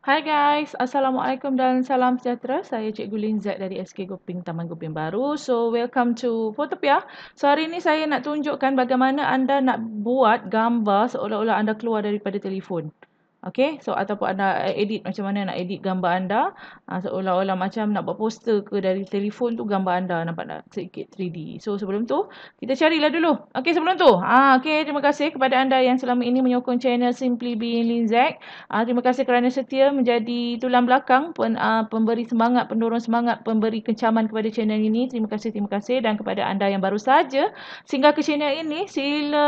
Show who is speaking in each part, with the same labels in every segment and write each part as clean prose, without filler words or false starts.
Speaker 1: Hai guys, Assalamualaikum dan salam sejahtera. Saya Cikgu Lin Z dari SK Goping Taman Goping Baru. So, welcome to Photopia. So, hari ini saya nak tunjukkan bagaimana anda nak buat gambar seolah-olah anda keluar daripada telefon. Okay, so ataupun anda edit, macam mana nak edit gambar anda seolah-olah macam nak buat poster ke dari telefon tu, gambar anda nampak tak sedikit 3D. So, sebelum tu, kita carilah dulu. Okay, sebelum tu. Okay, terima kasih kepada anda yang selama ini menyokong channel Simply Being Lin Z. Terima kasih kerana setia menjadi tulang belakang, pemberi semangat, pendorong semangat, pemberi kencaman kepada channel ini. Terima kasih, terima kasih. Dan kepada anda yang baru saja singgah ke channel ini, sila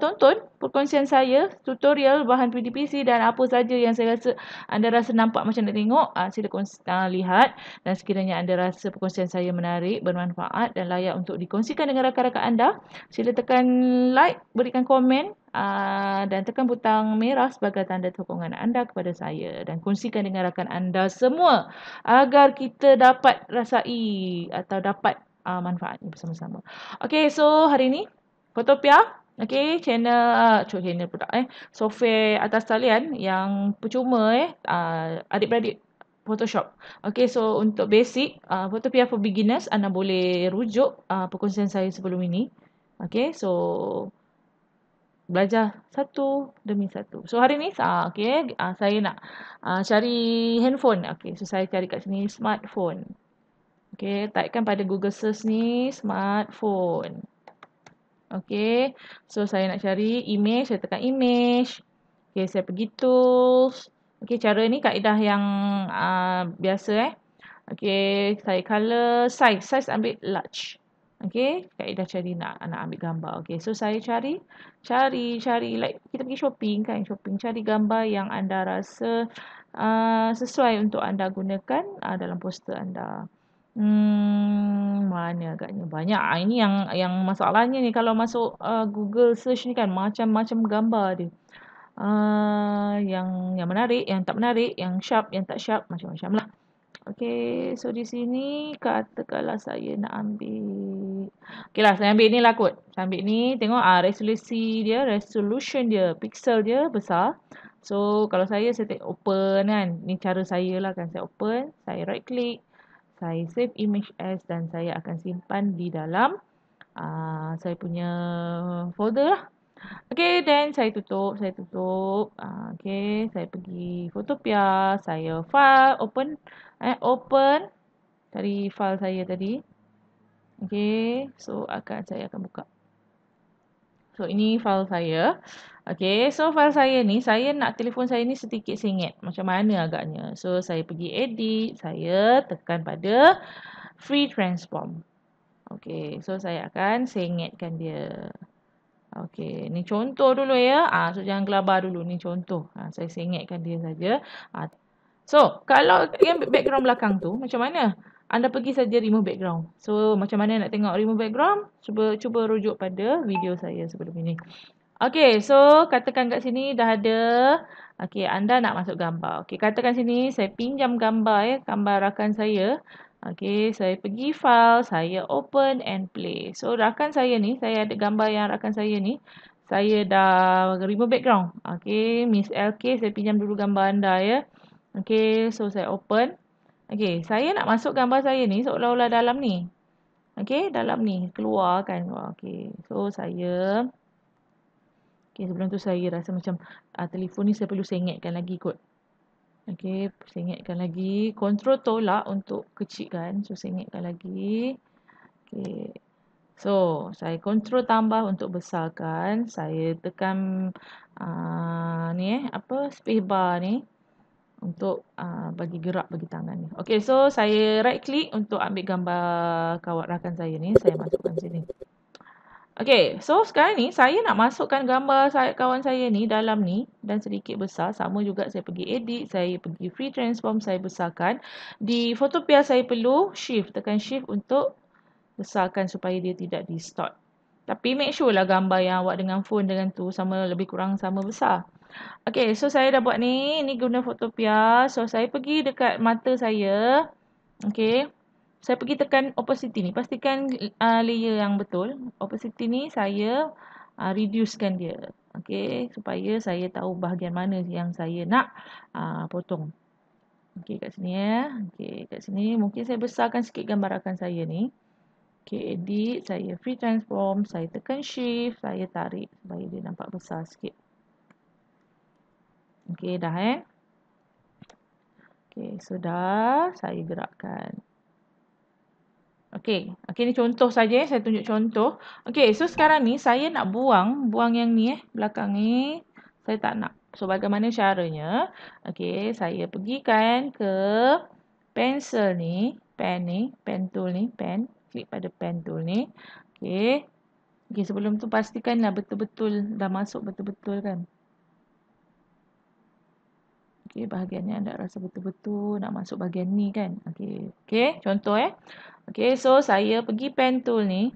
Speaker 1: tonton perkongsian saya, tutorial bahan PDPC dan apa saja yang saya rasa anda rasa nampak macam nak tengok. Sila lihat, dan sekiranya anda rasa perkongsian saya menarik, bermanfaat dan layak untuk dikongsikan dengan rakan-rakan anda, sila tekan like, berikan komen, dan tekan butang merah sebagai tanda sokongan anda kepada saya, dan kongsikan dengan rakan anda semua agar kita dapat rasai atau dapat manfaatnya bersama-sama. Okay, so hari ini Photopia, okay, channel pula software atas talian yang percuma adik-beradik Photoshop. Okay, so untuk basic Photopia for beginners, anda boleh rujuk perkongsian saya sebelum ini. Okay, so belajar satu demi satu. So hari ni saya nak cari handphone. Okay, so saya cari kat sini smartphone. Okay, typekan pada Google search ni smartphone. Okay, so saya nak cari image, saya tekan image. Okay, saya pergi tools. Okay, cara ni kaedah yang biasa Okay, saya color, size ambil large. Okay, kaedah cari nak ambil gambar. Okay, so saya cari like kita pergi shopping kan, cari gambar yang anda rasa sesuai untuk anda gunakan dalam poster anda. Mana agaknya banyak. Ini yang masalahnya ni kalau masuk Google search ni kan, macam-macam gambar dia. Yang menarik, yang tak menarik, yang sharp, yang tak sharp, macam-macam lah. Okay, so di sini katakanlah saya nak ambil. Okay lah, saya ambil ni lah kot. Saya ambil ni, tengok resolution dia, pixel dia besar. So, kalau saya take open kan. Ni cara saya lah kan. Saya open, saya right click, saya save image as, dan saya akan simpan di dalam saya punya folder lah. Okay, then saya tutup. Okay, saya pergi Photopia, saya file, open, dari file saya tadi. Okay, so saya akan buka. So, ini file saya. Okay, so file saya ni, saya nak telefon saya ni sedikit sengit. Macam mana agaknya? So, saya pergi edit, saya tekan pada free transform. Okay, so saya akan sengitkan dia. Okey, ni contoh dulu ya. So jangan gelabah dulu, ni contoh. Saya sengitkan dia saja. So, kalau yang background belakang tu macam mana? Anda pergi saja remove background. So, macam mana nak tengok remove background? Cuba rujuk pada video saya sebelum ini. Okey, so katakan kat sini dah ada. Okey, anda nak masuk gambar. Okey, katakan sini saya pinjam gambar gambar rakan saya. Okey, saya pergi file, saya open and play. So, rakan saya ni, saya ada gambar yang rakan saya ni. Saya dah remove background. Okey, Miss LK, saya pinjam dulu gambar anda ya. Okey, so saya open. Okey, saya nak masuk gambar saya ni seolah-olah dalam ni. Okey, dalam ni. Keluar kan. Okey, so saya... Okey, sebelum tu saya rasa macam telefon ni saya perlu sengitkan lagi kot. Okey, sengitkan lagi. Kontrol tolak untuk kecilkan. So, sengitkan lagi. Okey. So, saya kontrol tambah untuk besarkan. Saya tekan space bar ni untuk bagi gerak bagi tangan ni. Okey, so saya right click untuk ambil gambar kawan rakan saya ni. Saya masukkan sini. Okey, so sekarang ni saya nak masukkan gambar kawan saya ni dalam ni dan sedikit besar. Sama juga saya pergi edit, saya pergi free transform, saya besarkan. Di Photopia saya perlu shift, tekan shift untuk besarkan supaya dia tidak distort. Tapi make sure lah gambar yang awak dengan phone dengan tu sama, lebih kurang sama besar. Okey, so saya dah buat ni guna Photopia. So saya pergi dekat mata saya. Okey. Saya pergi tekan opacity ni. Pastikan layer yang betul. Opacity ni saya reducekan dia. Okey, supaya saya tahu bahagian mana yang saya nak potong. Okey, kat sini ya. Okey, kat sini mungkin saya besarkan sikit gambar rakan saya ni. Okey, edit, saya free transform, saya tekan shift, saya tarik supaya dia nampak besar sikit. Okey, dah Okey, sudah saya gerakkan. Okey, ni contoh saja, saya tunjuk contoh. Okey, so sekarang ni saya nak buang yang ni belakang ni. Saya tak nak. So bagaimana caranya? Okey, saya pergikan ke pencil ni, pen tool ni, klik pada pen tool ni. Okey. Okey, sebelum tu pastikanlah betul-betul dah masuk betul-betul kan. Okey, bahagian ni anda rasa betul-betul nak masuk bahagian ni kan. Okey, contoh Okey, so saya pergi pen tool ni.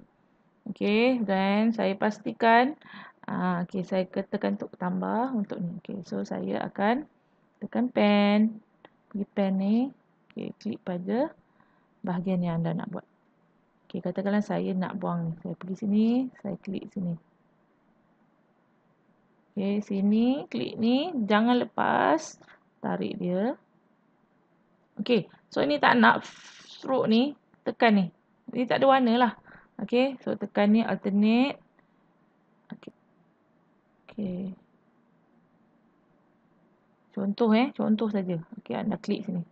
Speaker 1: Okey, dan saya pastikan okey, saya tekan untuk tambah untuk ni. Okey, so saya akan tekan pen, pergi pen ni. Okey, klik pada bahagian yang anda nak buat. Okey, katakanlah saya nak buang ni. Saya pergi sini, saya klik sini. Okey, sini, klik ni, jangan lepas, tarik dia. Okey, so ini tak nak stroke ni, tekan ni. Ini tak ada warna lah. Okey, so tekan ni alternate. Okey. Okey. Contoh saja. Okey, anda klik sini.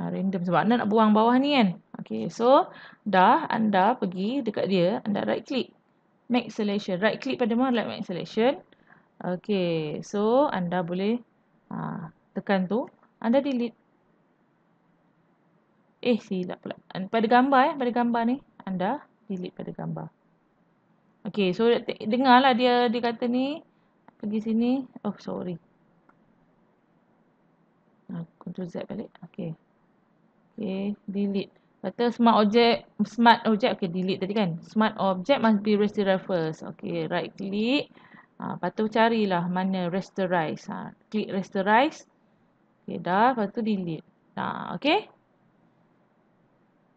Speaker 1: Random sebab anda nak buang bawah ni kan. Okey, so dah anda pergi dekat dia, anda right click. Make selection. Right click pada mana make selection. Okey, so anda boleh tekan tu, anda delete. Silap pula. Pada gambar ni, anda delete pada gambar. Okey, so dengarlah dia kata ni, pergi sini. Oh, sorry. Ctrl Z balik. Okey. Okey, delete. Kata smart object. Okey, delete tadi kan. Smart object must be rasterized first. Okey, right click. Lepas tu carilah mana rasterize. Klik rasterize. Okey, dah. Lepas tu delete. Okey.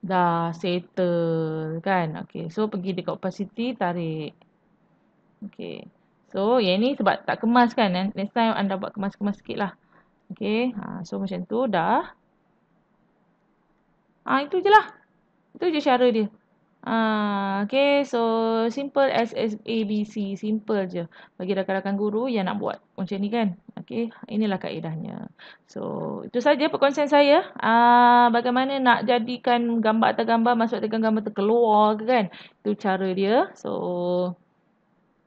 Speaker 1: Dah settle kan. Okey, so pergi dekat opacity, tarik. Okey. So, yang ni sebab tak kemas kan. Next time anda buat kemas-kemas sikit lah. Okey. So, macam tu dah. Itu je lah. Itu je cara dia. Okay, so simple as ABC. Simple je. Bagi rakan-rakan guru yang nak buat macam ni kan. Okay, inilah kaedahnya. So, itu saja perkongsian saya. Bagaimana nak jadikan gambar atas gambar, masukkan gambar terkeluar ke kan. Itu cara dia. So,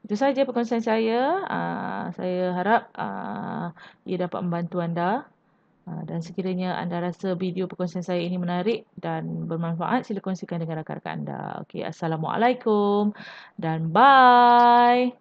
Speaker 1: itu saja perkongsian saya. Saya harap ia dapat membantu anda. Dan sekiranya anda rasa video perkongsian saya ini menarik dan bermanfaat, sila kongsikan dengan rakan-rakan anda. Okey, Assalamualaikum dan bye.